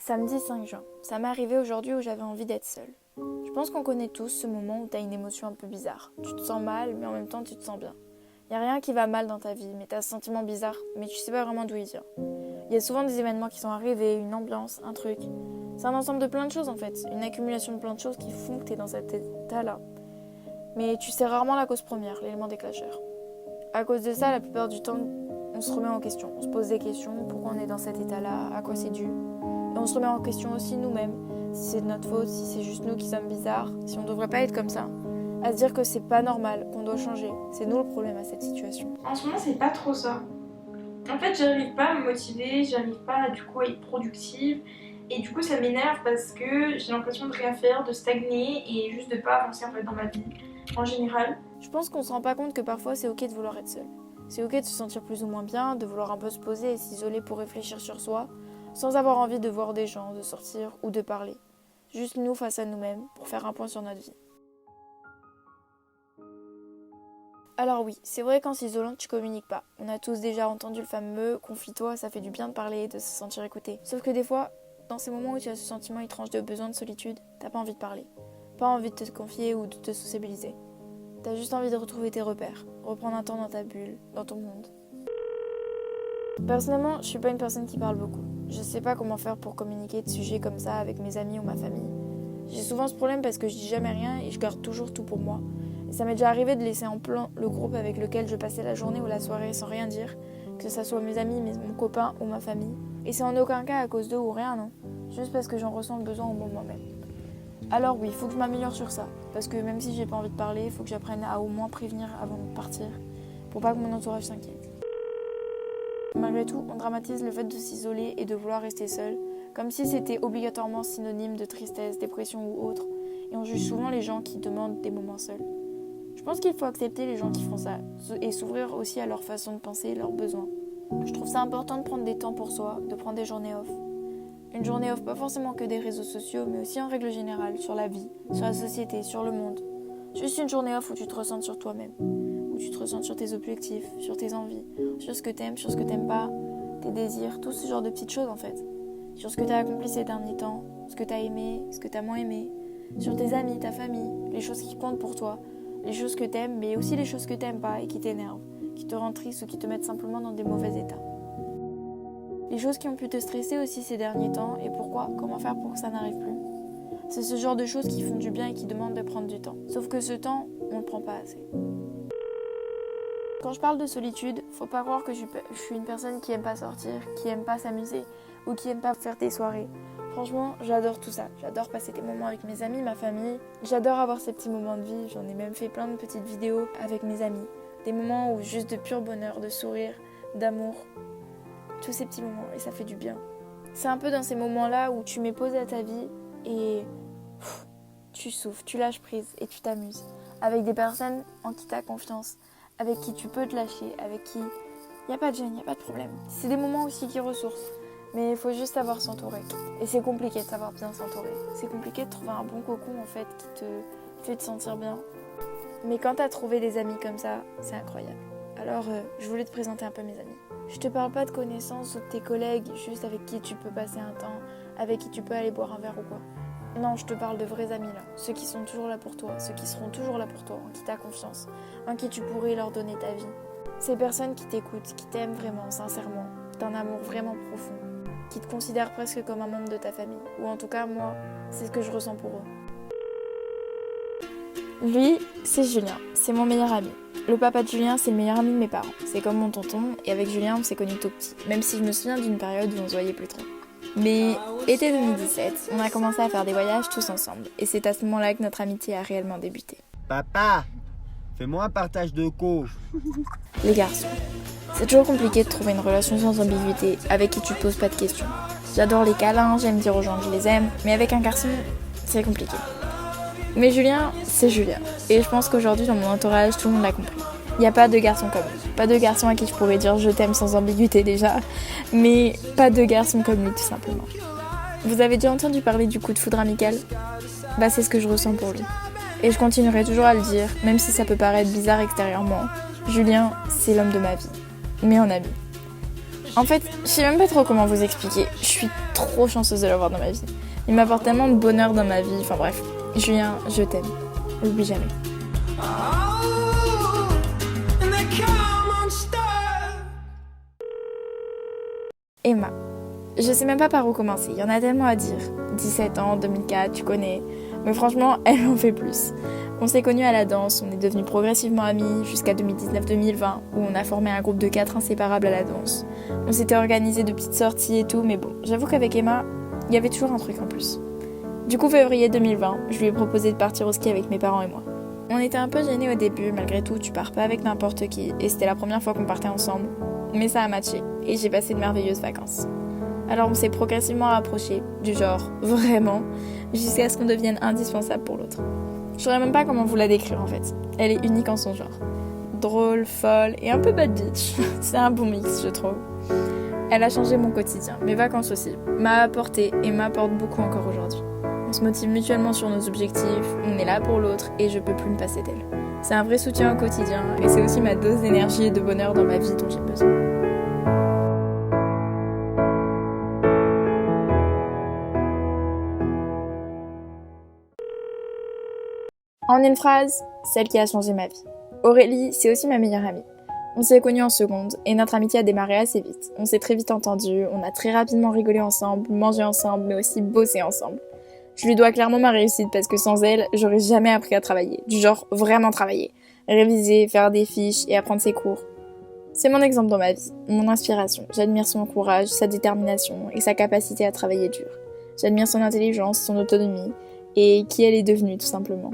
Samedi 5 juin, ça m'est arrivé aujourd'hui où j'avais envie d'être seule. Je pense qu'on connaît tous ce moment où t'as une émotion un peu bizarre. Tu te sens mal, mais en même temps tu te sens bien. Y a rien qui va mal dans ta vie, mais t'as ce sentiment bizarre, mais tu sais pas vraiment d'où il vient. Il y a souvent des événements qui sont arrivés, une ambiance, un truc. C'est un ensemble de plein de choses en fait, une accumulation de plein de choses qui font que t'es dans cet état-là. Mais tu sais rarement la cause première, l'élément déclencheur. À cause de ça, la plupart du temps, on se remet en question. On se pose des questions, pourquoi on est dans cet état-là, à quoi c'est dû. Et on se remet en question aussi nous-mêmes, si c'est de notre faute, si c'est juste nous qui sommes bizarres, si on devrait pas être comme ça. À se dire que c'est pas normal, qu'on doit changer. C'est nous le problème à cette situation. En ce moment, c'est pas trop ça. En fait, j'arrive pas à me motiver, j'arrive pas du coup à être productive. Et du coup, ça m'énerve parce que j'ai l'impression de rien faire, de stagner et juste de pas avancer en fait dans ma vie en général. Je pense qu'on se rend pas compte que parfois c'est ok de vouloir être seul. C'est ok de se sentir plus ou moins bien, de vouloir un peu se poser et s'isoler pour réfléchir sur soi, sans avoir envie de voir des gens, de sortir ou de parler. Juste nous face à nous-mêmes pour faire un point sur notre vie. Alors oui, c'est vrai qu'en s'isolant, tu communiques pas. On a tous déjà entendu le fameux « confie-toi, ça fait du bien de parler, de se sentir écouté ». Sauf que des fois, dans ces moments où tu as ce sentiment étrange de besoin de solitude, t'as pas envie de parler. Pas envie de te confier ou de te sociabiliser. T'as juste envie de retrouver tes repères, reprendre un temps dans ta bulle, dans ton monde. Personnellement, je suis pas une personne qui parle beaucoup. Je sais pas comment faire pour communiquer de sujets comme ça avec mes amis ou ma famille. J'ai souvent ce problème parce que je dis jamais rien et je garde toujours tout pour moi. Et ça m'est déjà arrivé de laisser en plan le groupe avec lequel je passais la journée ou la soirée sans rien dire, que ça soit mes amis, mon copain ou ma famille. Et c'est en aucun cas à cause d'eux ou rien, non. Juste parce que j'en ressens le besoin au moment même. Alors oui, il faut que je m'améliore sur ça, parce que même si j'ai pas envie de parler, il faut que j'apprenne à au moins prévenir avant de partir, pour pas que mon entourage s'inquiète. Malgré tout, on dramatise le fait de s'isoler et de vouloir rester seul, comme si c'était obligatoirement synonyme de tristesse, dépression ou autre, et on juge souvent les gens qui demandent des moments seuls. Je pense qu'il faut accepter les gens qui font ça, et s'ouvrir aussi à leur façon de penser et leurs besoins. Je trouve ça important de prendre des temps pour soi, de prendre des journées off. Une journée off, pas forcément que des réseaux sociaux, mais aussi en règle générale, sur la vie, sur la société, sur le monde. Juste une journée off où tu te ressens sur toi-même, où tu te ressens sur tes objectifs, sur tes envies, sur ce que t'aimes, sur ce que t'aimes pas, tes désirs, tout ce genre de petites choses en fait. Sur ce que t'as accompli ces derniers temps, ce que t'as aimé, ce que t'as moins aimé, sur tes amis, ta famille, les choses qui comptent pour toi, les choses que t'aimes, mais aussi les choses que t'aimes pas et qui t'énervent, qui te rendent triste ou qui te mettent simplement dans des mauvais états. Les choses qui ont pu te stresser aussi ces derniers temps et pourquoi, comment faire pour que ça n'arrive plus. C'est ce genre de choses qui font du bien et qui demandent de prendre du temps. Sauf que ce temps, on le prend pas assez. Quand je parle de solitude, faut pas croire que je suis une personne qui aime pas sortir, qui aime pas s'amuser ou qui aime pas faire des soirées. Franchement, j'adore tout ça. J'adore passer des moments avec mes amis, ma famille. J'adore avoir ces petits moments de vie. J'en ai même fait plein de petites vidéos avec mes amis. Des moments où juste de pur bonheur, de sourire, d'amour. Tous ces petits moments et ça fait du bien. C'est un peu dans ces moments-là où tu mets pause à ta vie et tu souffles, tu lâches prise et tu t'amuses. Avec des personnes en qui tu as confiance, avec qui tu peux te lâcher, avec qui il n'y a pas de gêne, il n'y a pas de problème. C'est des moments aussi qui ressourcent, mais il faut juste savoir s'entourer. Et c'est compliqué de savoir bien s'entourer. C'est compliqué de trouver un bon cocon en fait qui te fait te sentir bien. Mais quand tu as trouvé des amis comme ça, c'est incroyable. Alors, je voulais te présenter un peu mes amis. Je te parle pas de connaissances ou de tes collègues, juste avec qui tu peux passer un temps, avec qui tu peux aller boire un verre ou quoi. Non, je te parle de vrais amis là, ceux qui sont toujours là pour toi, ceux qui seront toujours là pour toi, en qui t'as confiance, en qui tu pourrais leur donner ta vie. Ces personnes qui t'écoutent, qui t'aiment vraiment, sincèrement, d'un amour vraiment profond, qui te considèrent presque comme un membre de ta famille, ou en tout cas moi, c'est ce que je ressens pour eux. Lui, c'est Julien, c'est mon meilleur ami. Le papa de Julien, c'est le meilleur ami de mes parents. C'est comme mon tonton, et avec Julien, on s'est connus tout petit. Même si je me souviens d'une période où on se voyait plus trop. Mais été 2017, on a commencé à faire des voyages tous ensemble. Et c'est à ce moment-là que notre amitié a réellement débuté. Papa, fais-moi un partage de co. Les garçons. C'est toujours compliqué de trouver une relation sans ambiguïté, avec qui tu te poses pas de questions. J'adore les câlins, j'aime dire aux gens que je les aime, mais avec un garçon, c'est compliqué. Mais Julien, c'est Julien. Et je pense qu'aujourd'hui, dans mon entourage, tout le monde l'a compris. Il n'y a pas de garçon comme lui. Pas de garçon à qui je pourrais dire je t'aime sans ambiguïté déjà. Mais pas de garçon comme lui, tout simplement. Vous avez déjà entendu parler du coup de foudre amical ? Bah c'est ce que je ressens pour lui. Et je continuerai toujours à le dire, même si ça peut paraître bizarre extérieurement. Julien, c'est l'homme de ma vie. Mais en ami. En fait, je sais même pas trop comment vous expliquer. Je suis trop chanceuse de l'avoir dans ma vie. Il m'apporte tellement de bonheur dans ma vie. Enfin bref, Julien, je t'aime. Oublie jamais. Emma. Je sais même pas par où commencer, il y en a tellement à dire. 17 ans, 2004, tu connais. Mais franchement, elle en fait plus. On s'est connus à la danse, on est devenus progressivement amis jusqu'à 2019-2020, où on a formé un groupe de 4 inséparables à la danse. On s'était organisé de petites sorties et tout, mais bon, j'avoue qu'avec Emma, il y avait toujours un truc en plus. Du coup, février 2020, je lui ai proposé de partir au ski avec mes parents et moi. On était un peu gênés au début, malgré tout, tu pars pas avec n'importe qui, et c'était la première fois qu'on partait ensemble. Mais ça a matché, et j'ai passé de merveilleuses vacances. Alors on s'est progressivement rapprochés, du genre vraiment, jusqu'à ce qu'on devienne indispensable pour l'autre. Je saurais même pas comment vous la décrire en fait. Elle est unique en son genre. Drôle, folle et un peu bad bitch. C'est un bon mix, je trouve. Elle a changé mon quotidien, mes vacances aussi, m'a apporté et m'apporte beaucoup encore aujourd'hui. On se motive mutuellement sur nos objectifs, on est là pour l'autre et je peux plus me passer d'elle. C'est un vrai soutien au quotidien et c'est aussi ma dose d'énergie et de bonheur dans ma vie dont j'ai besoin. En une phrase, celle qui a changé ma vie. Aurélie, c'est aussi ma meilleure amie. On s'est connus en seconde et notre amitié a démarré assez vite. On s'est très vite entendus, on a très rapidement rigolé ensemble, mangé ensemble, mais aussi bossé ensemble. Je lui dois clairement ma réussite parce que sans elle, j'aurais jamais appris à travailler. Du genre vraiment travailler. Réviser, faire des fiches et apprendre ses cours. C'est mon exemple dans ma vie, mon inspiration. J'admire son courage, sa détermination et sa capacité à travailler dur. J'admire son intelligence, son autonomie et qui elle est devenue tout simplement.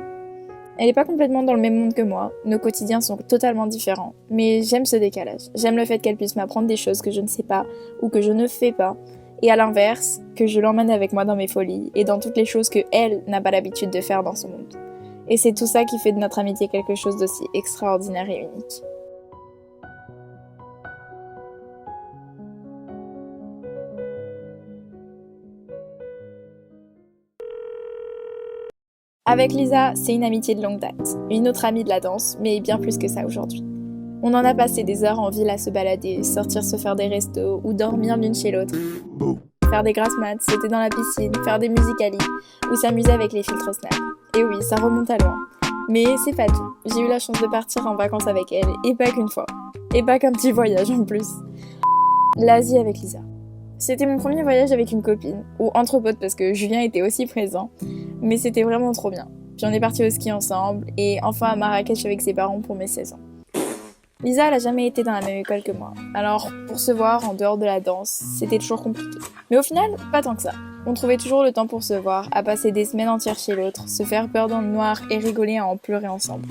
Elle n'est pas complètement dans le même monde que moi, nos quotidiens sont totalement différents, mais j'aime ce décalage. J'aime le fait qu'elle puisse m'apprendre des choses que je ne sais pas ou que je ne fais pas, et à l'inverse, que je l'emmène avec moi dans mes folies et dans toutes les choses que elle n'a pas l'habitude de faire dans son monde. Et c'est tout ça qui fait de notre amitié quelque chose d'aussi extraordinaire et unique. Avec Lisa, c'est une amitié de longue date, une autre amie de la danse, mais bien plus que ça aujourd'hui. On en a passé des heures en ville à se balader, sortir se faire des restos ou dormir l'une chez l'autre. Faire des grasses mat, sauter dans la piscine, faire des musicali ou s'amuser avec les filtres Snap. Et oui, ça remonte à loin. Mais c'est pas tout. J'ai eu la chance de partir en vacances avec elle, et pas qu'une fois. Et pas qu'un petit voyage en plus. L'Asie avec Lisa. C'était mon premier voyage avec une copine, ou entre potes parce que Julien était aussi présent, mais c'était vraiment trop bien. Puis on est partis au ski ensemble, et enfin à Marrakech avec ses parents pour mes 16 ans. Lisa, elle a jamais été dans la même école que moi, alors pour se voir en dehors de la danse, c'était toujours compliqué. Mais au final, pas tant que ça. On trouvait toujours le temps pour se voir, à passer des semaines entières chez l'autre, se faire peur dans le noir et rigoler à en pleurer ensemble.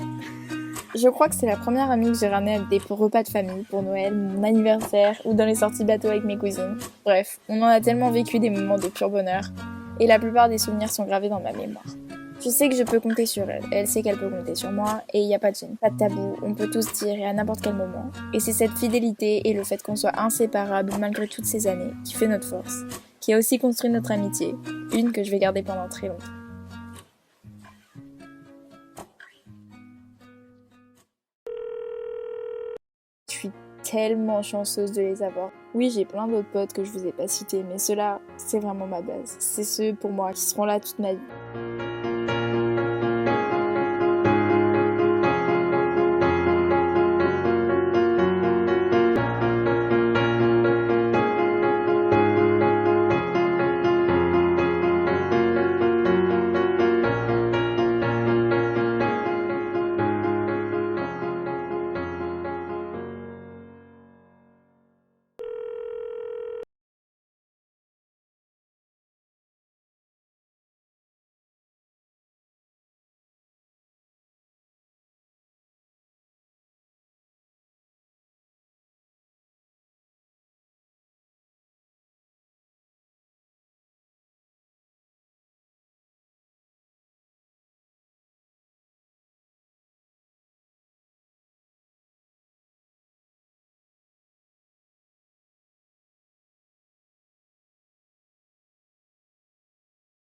Je crois que c'est la première amie que j'ai ramenée à des repas de famille pour Noël, mon anniversaire ou dans les sorties bateau avec mes cousines. Bref, on en a tellement vécu des moments de pur bonheur et la plupart des souvenirs sont gravés dans ma mémoire. Je sais que je peux compter sur elle, elle sait qu'elle peut compter sur moi et il n'y a pas de gêne, pas de tabou, on peut tous dire et à n'importe quel moment. Et c'est cette fidélité et le fait qu'on soit inséparables malgré toutes ces années qui fait notre force, qui a aussi construit notre amitié, une que je vais garder pendant très longtemps. Je suis tellement chanceuse de les avoir. Oui, j'ai plein d'autres potes que je vous ai pas cités, mais ceux-là, c'est vraiment ma base. C'est ceux pour moi qui seront là toute ma vie.